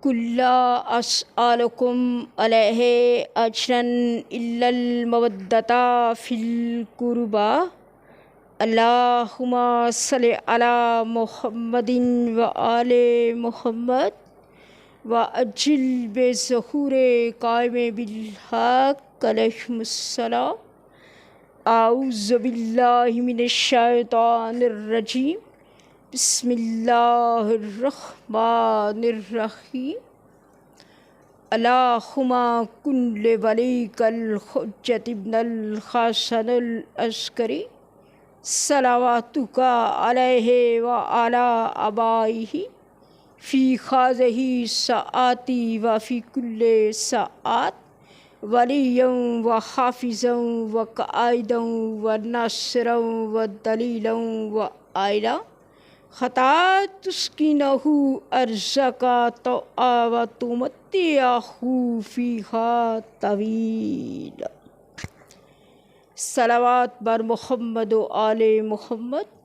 کلا اسألکم علیہ اجرا الا المودۃ فی القربی اللہم صلی علی محمد وآل محمد وعجل بظہور قائم بالحق علیہم السلام۔ اعوذ باللہ من الشیطان الرجیم، بسم اللہ الرحمن الرحیم۔ اللہم کن لولیک الحجۃ ابن الحسن العسکری صلواتک علیہ وعلی آبائہ فی ہذہ الساعۃ وفی کل ساعۃ ولییا وحافظا وقائدا وناصرا ودلیلا وعائلا حتی تسکنہ ارضک طوعا وتمتعہ فیہا طویلا۔ صلوات بر محمد و آل محمد۔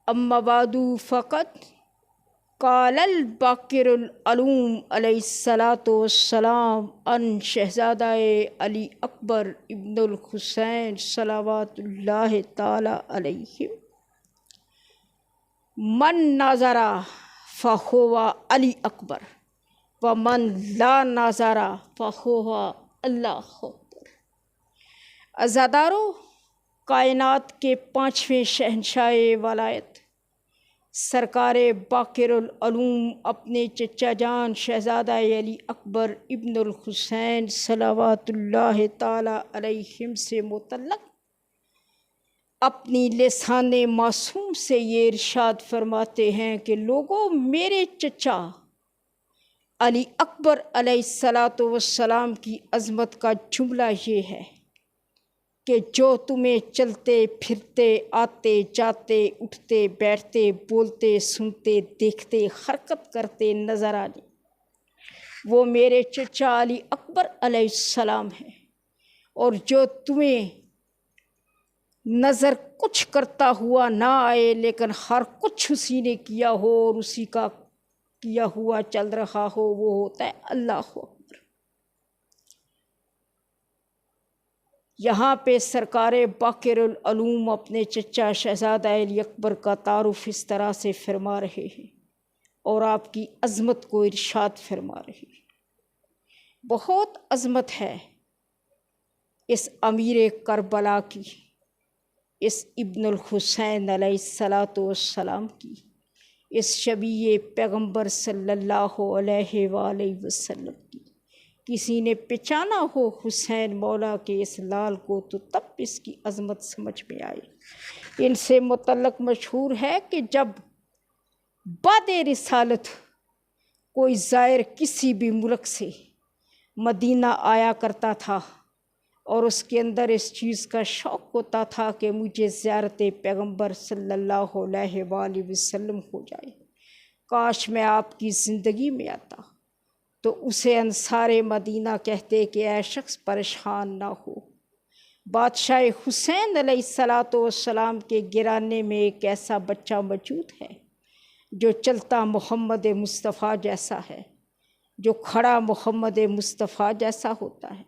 اما بعد فقط قال الباقر العلوم علیہ الصلاۃ والسلام عن شہزادہ علی اکبر ابن الحسین صلوات اللہ تعالی علیہ: من ناظر فہو علی اکبر ومن لا ناظر فہو اللہ اکبر۔ عزادارو، کائنات کے پانچویں شہنشاہ ولایت سرکار باقر العلوم اپنے چچا جان شہزادہ علی اکبر ابن الحسین صلوات اللہ تعالی علیہم سے متعلق اپنی لسان معصوم سے یہ ارشاد فرماتے ہیں کہ لوگوں، میرے چچا علی اکبر علیہ الصلاۃ والسلام کی عظمت کا جملہ یہ ہے کہ جو تمہیں چلتے پھرتے آتے جاتے اٹھتے بیٹھتے بولتے سنتے دیکھتے حرکت کرتے نظر آنے وہ میرے چچا علی اکبر علیہ السلام ہیں، اور جو تمہیں نظر کچھ کرتا ہوا نہ آئے لیکن ہر کچھ اسی نے کیا ہو اور اسی کا کیا ہوا چل رہا ہو، وہ ہوتا ہے اللہ اکبر۔ یہاں پہ سرکار باقر العلوم اپنے چچا شہزادہ علی اکبر کا تعارف اس طرح سے فرما رہے ہیں اور آپ کی عظمت کو ارشاد فرما رہے ہیں۔ بہت عظمت ہے اس امیر کربلا کی، اس ابن الحسین علیہ الصلاۃ والسلام کی، اس شبیہ پیغمبر صلی اللہ علیہ وآلہ وسلم کی۔ کسی نے پہچانا ہو حسین مولا کے اس لال کو تو تب اس کی عظمت سمجھ میں آئی۔ ان سے متعلق مشہور ہے کہ جب بعد رسالت کوئی زائر کسی بھی ملک سے مدینہ آیا کرتا تھا اور اس کے اندر اس چیز کا شوق ہوتا تھا کہ مجھے زیارت پیغمبر صلی اللہ علیہ وآلہ وسلم ہو جائے، کاش میں آپ کی زندگی میں آتا، تو اسے انصار مدینہ کہتے کہ اے شخص پریشان نہ ہو، بادشاہ حسین علیہ الصلاۃ والسلام کے گھرانے میں ایک ایسا بچہ موجود ہے جو چلتا محمد مصطفیٰ جیسا ہے، جو کھڑا محمد مصطفیٰ جیسا ہوتا ہے،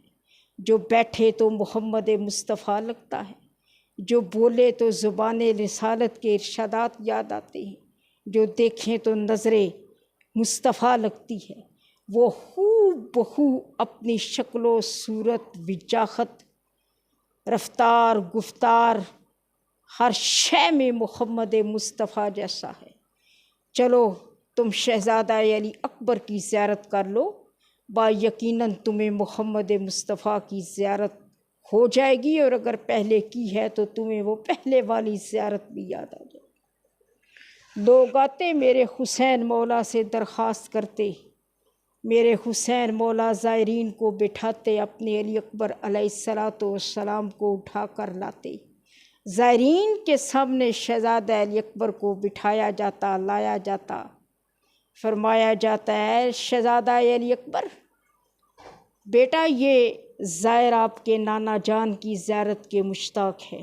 جو بیٹھے تو محمد مصطفیٰ لگتا ہے، جو بولے تو زبان رسالت کے ارشادات یاد آتے ہیں، جو دیکھیں تو نظر مصطفیٰ لگتی ہے۔ وہ ہو بہو اپنی شکل و صورت، وجاہت، رفتار، گفتار، ہر شے میں محمد مصطفیٰ جیسا ہے۔ چلو تم شہزادہ علی اکبر کی زیارت کر لو، با یقیناً تمہیں محمد مصطفیٰ کی زیارت ہو جائے گی، اور اگر پہلے کی ہے تو تمہیں وہ پہلے والی زیارت بھی یاد آ جائے۔ لوگ آتے میرے حسین مولا سے درخواست کرتے، میرے حسین مولا زائرین کو بٹھاتے، اپنے علی اکبر علیہ الصلاۃ والسلام کو اٹھا کر لاتے، زائرین کے سامنے شہزادہ علی اکبر کو بٹھایا جاتا، لایا جاتا، فرمایا جاتا ہے شہزادہ علی اکبر بیٹا یہ زائر آپ کے نانا جان کی زیارت کے مشتاق ہے،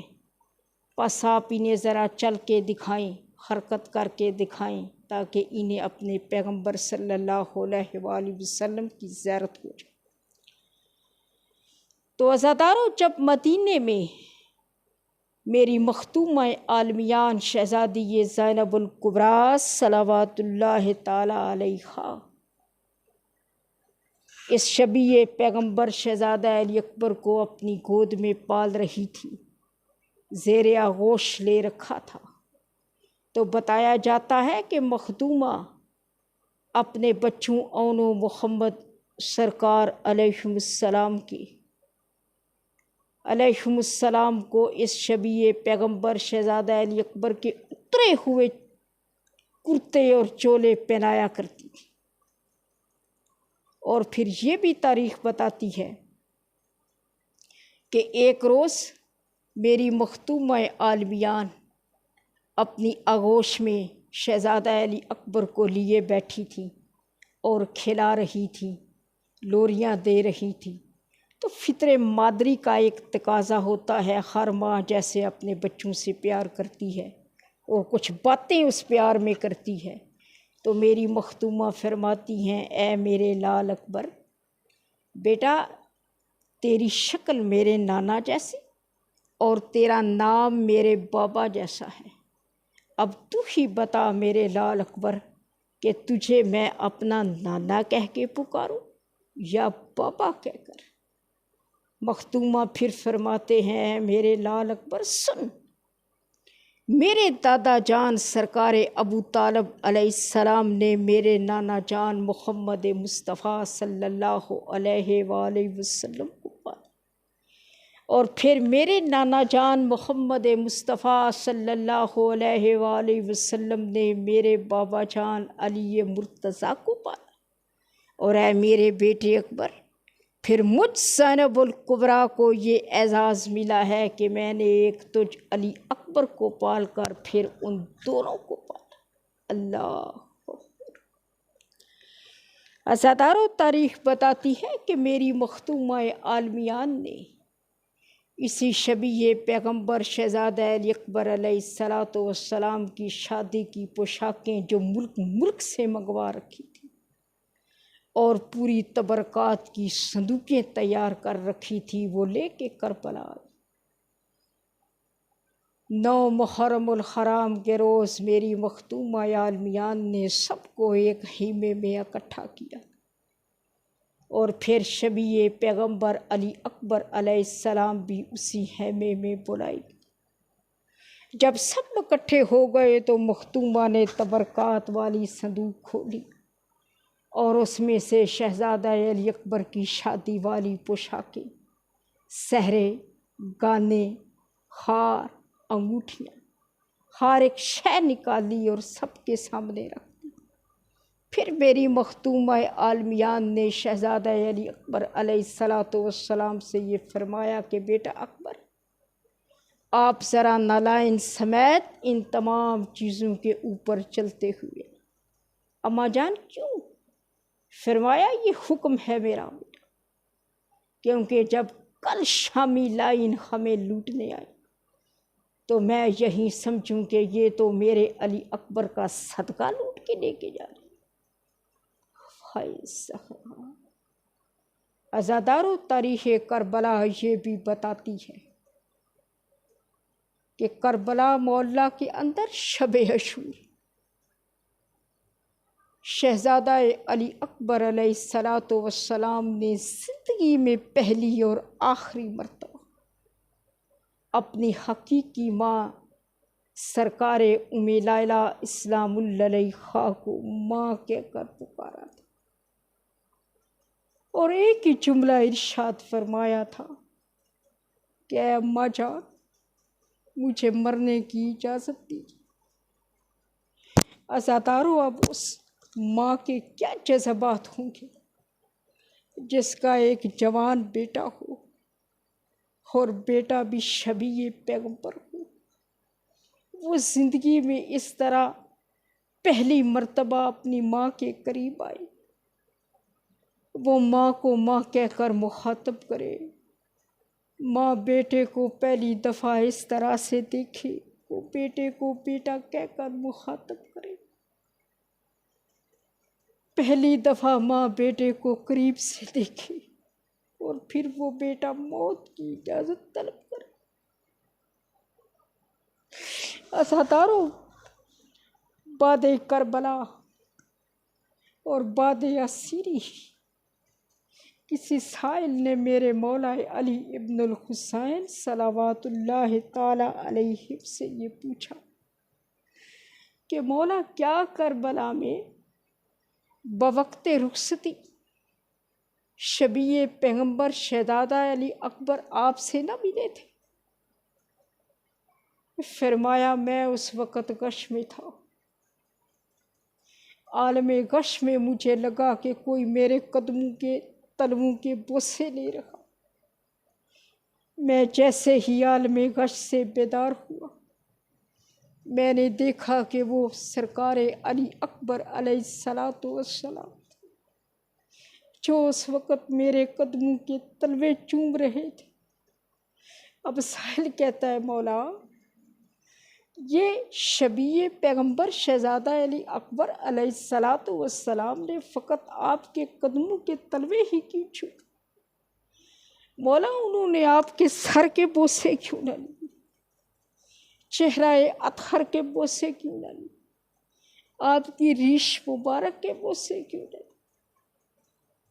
بس آپ انہیں ذرا چل کے دکھائیں، حرکت کر کے دکھائیں تاکہ انہیں اپنے پیغمبر صلی اللہ علیہ وآلہ وسلم کی زیارت ہو جائے۔ تو عزادارو، جب مدینے میں میری مختومہ عالمیان شہزادی زینب الکبریٰ صلوات اللہ تعالی علیہا اس شبیہ پیغمبر شہزادہ علی اکبر کو اپنی گود میں پال رہی تھی، زیر آغوش لے رکھا تھا، تو بتایا جاتا ہے کہ مخدومہ اپنے بچوں اون و محمد سرکار علیہم السلام کو اس شبیہ پیغمبر شہزادہ علی اکبر کے اترے ہوئے کرتے اور چولے پہنایا کرتی تھی۔ اور پھر یہ بھی تاریخ بتاتی ہے کہ ایک روز میری مختومہ عالمیان اپنی آغوش میں شہزادہ علی اکبر کو لیے بیٹھی تھی اور کھلا رہی تھی، لوریاں دے رہی تھی۔ تو فطر مادری کا ایک تقاضا ہوتا ہے، ہر ماں جیسے اپنے بچوں سے پیار کرتی ہے اور کچھ باتیں اس پیار میں کرتی ہے، تو میری مختومہ فرماتی ہیں، اے میرے لال اکبر، بیٹا تیری شکل میرے نانا جیسی اور تیرا نام میرے بابا جیسا ہے، اب تو ہی بتا میرے لال اکبر کہ تجھے میں اپنا نانا کہہ کے پکاروں یا بابا کہہ کر۔ مختومہ پھر فرماتے ہیں، میرے لال اکبر سن، میرے دادا جان سرکار ابو طالب علیہ السلام نے میرے نانا جان محمد مصطفیٰ صلی اللہ علیہ وآلہ وسلم کو پالا، اور پھر میرے نانا جان محمد مصطفیٰ صلی اللہ علیہ وآلہ وسلم نے میرے بابا جان علی مرتضیٰ کو پالا، اور اے میرے بیٹے اکبر، پھر مجھ زینب الکبریٰ کو یہ اعزاز ملا ہے کہ میں نے ایک تجھ علی اکبر کو پال کر پھر ان دونوں کو پالا۔ اللہ عزادارو، تاریخ بتاتی ہے کہ میری مختومہ عالمیان نے اسی شبیہ پیغمبر شہزادہ علی اکبر علیہ السلام کی شادی کی پوشاکیں جو ملک سے منگوا رکھی تھی اور پوری تبرکات کی صندوقیں تیار کر رکھی تھی، وہ لے کے کربلا آئی۔ 9 محرم الحرام کے روز میری مختومہ عالمیان نے سب کو ایک خیمے میں اکٹھا کیا اور پھر شبیہ پیغمبر علی اکبر علیہ السلام بھی اسی خیمے میں بلائی۔ جب سب اکٹھے ہو گئے تو مختومہ نے تبرکات والی صندوق کھولی اور اس میں سے شہزادہ علی اکبر کی شادی والی پوشاکیں، سہرے، گانے، ہار، انگوٹھیاں، ہر ایک شے نکالی اور سب کے سامنے رکھ دی۔ پھر میری مختومہ عالمیان نے شہزادہ علی اکبر علیہ السلام سے یہ فرمایا کہ بیٹا اکبر، آپ ذرا نالائن سمیت ان تمام چیزوں کے اوپر چلتے ہوئے۔ اماں جان کیوں؟ فرمایا یہ حکم ہے میرا بیٹا، کیونکہ جب کل شامی لائن ہمیں لوٹنے آئی تو میں یہی سمجھوں کہ یہ تو میرے علی اکبر کا صدقہ لوٹ کے لے کے جا رہے۔ ہائے زہرا! عزادارو، تاریخ کربلا یہ بھی بتاتی ہے کہ کربلا معلیٰ کے اندر شب عاشور شہزادہ علی اکبر علیہ السلام نے زندگی میں پہلی اور آخری مرتبہ اپنی حقیقی ماں سرکار ام لیلی اسلام اللہ علیہا کو ماں کہہ کر پکارا تھا اور ایک ہی جملہ ارشاد فرمایا تھا کہ اے اماں جان، مجھے مرنے کی اجازت دیجیے۔ عزادارو، اب اس ماں کے کیا جذبات ہوں گے جس کا ایک جوان بیٹا ہو اور بیٹا بھی شبیہ پیغمبر ہو، وہ زندگی میں اس طرح پہلی مرتبہ اپنی ماں کے قریب آئے، وہ ماں کو ماں کہہ کر مخاطب کرے، ماں بیٹے کو پہلی دفعہ اس طرح سے دیکھے وہ بیٹے کو بیٹا کہہ کر مخاطب کرے۔ پہلی دفعہ ماں بیٹے کو قریب سے دیکھے اور پھر وہ بیٹا موت کی اجازت طلب کرے۔ عزادارو، بعد کربلا اور بعد اسیری کسی سائل نے میرے مولا علی ابن الحسین صلوات اللہ تعالی علیہ سے یہ پوچھا کہ مولا، کیا کربلا میں بوقت رخصتی شبیہ پیغمبر شہزادہ علی اکبر آپ سے نہ ملے تھے؟ فرمایا، میں اس وقت غش میں تھا۔ عالم غش میں مجھے لگا کہ کوئی میرے قدموں کے تلووں کے بوسے لے رہا۔ میں جیسے ہی عالم غش سے بیدار ہوا، میں نے دیکھا کہ وہ سرکار علی اکبر علیہ السلام جو اس وقت میرے قدموں کے تلوے چوم رہے تھے۔ اب سائل کہتا ہے، مولا، یہ شبیہ پیغمبر شہزادہ علی اکبر علیہ السلام نے فقط آپ کے قدموں کے تلوے ہی کیوں چھوئے؟ مولا، انہوں نے آپ کے سر کے بوسے کیوں نہ لیے؟ چہرہ اطہر کے بوسے کیوں نہ لیے؟ آپ کی ریش مبارک کے بوسے کیوں نہ لیے؟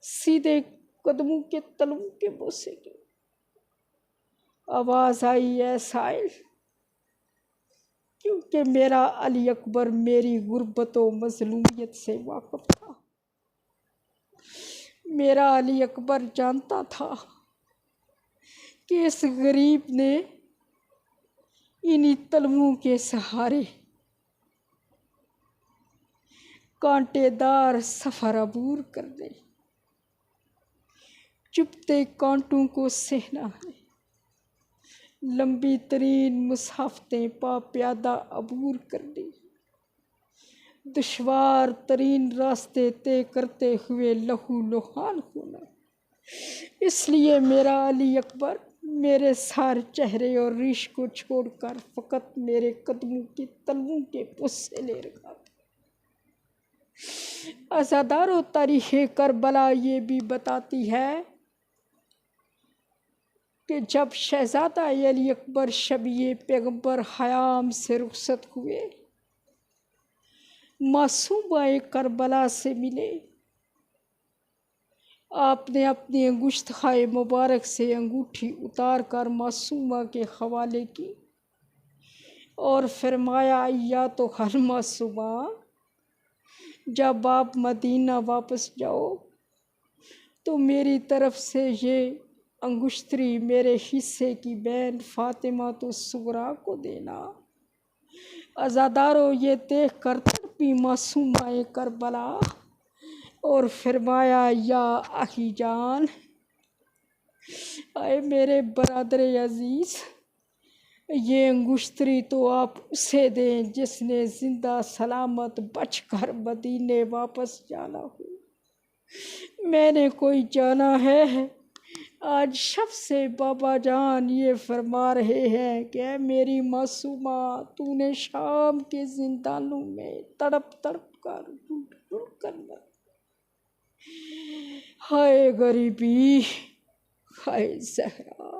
سیدھے قدموں کے تلووں کے بوسے کیوں؟ آواز آئی، اے سائل، کیونکہ میرا علی اکبر میری غربت و مظلومیت سے واقف تھا۔ میرا علی اکبر جانتا تھا کہ اس غریب نے انہی تلووں کے سہارے کانٹے دار سفر عبور کرنے، چبھتے کانٹوں کو سہنا ہے، لمبی ترین مسافتیں پا پیادہ عبور کرنی، دشوار ترین راستے طے کرتے ہوئے لہو لہان ہونا۔ اس لیے میرا علی اکبر میرے سارے چہرے اور ریش کو چھوڑ کر فقط میرے قدموں کے تلووں کے بوسے لے رہا تھا۔ عزادارو، تاریخ کربلا یہ بھی بتاتی ہے کہ جب شہزادہ علی اکبر شبیہ پیغمبر حیام سے رخصت ہوئے، معصومہ کربلا سے ملے، آپ نے اپنی انگشتہائے مبارک سے انگوٹھی اتار کر معصومہ کے حوالے کی اور فرمایا، یا تو ہر معصومہ، جب آپ مدینہ واپس جاؤ تو میری طرف سے یہ انگشتری میرے حصے کی بہن فاطمہ الصغریٰ کو دینا۔ عزادارو، یہ دیکھ کر تڑپی معصومہ کربلا اور فرمایا، یا آہی جان، اے میرے برادر عزیز، یہ انگشتری تو آپ اسے دیں جس نے زندہ سلامت بچ کر مدینے واپس جانا ہو۔ میں نے کوئی جانا ہے؟ آج شب سے بابا جان یہ فرما رہے ہیں کہ اے میری معصومہ، تو نے شام کے زندانوں میں تڑپ تڑپ کر ڈھونڈ ڈھونڈ کر مر، ہائے غریبی، ہائے زہرا۔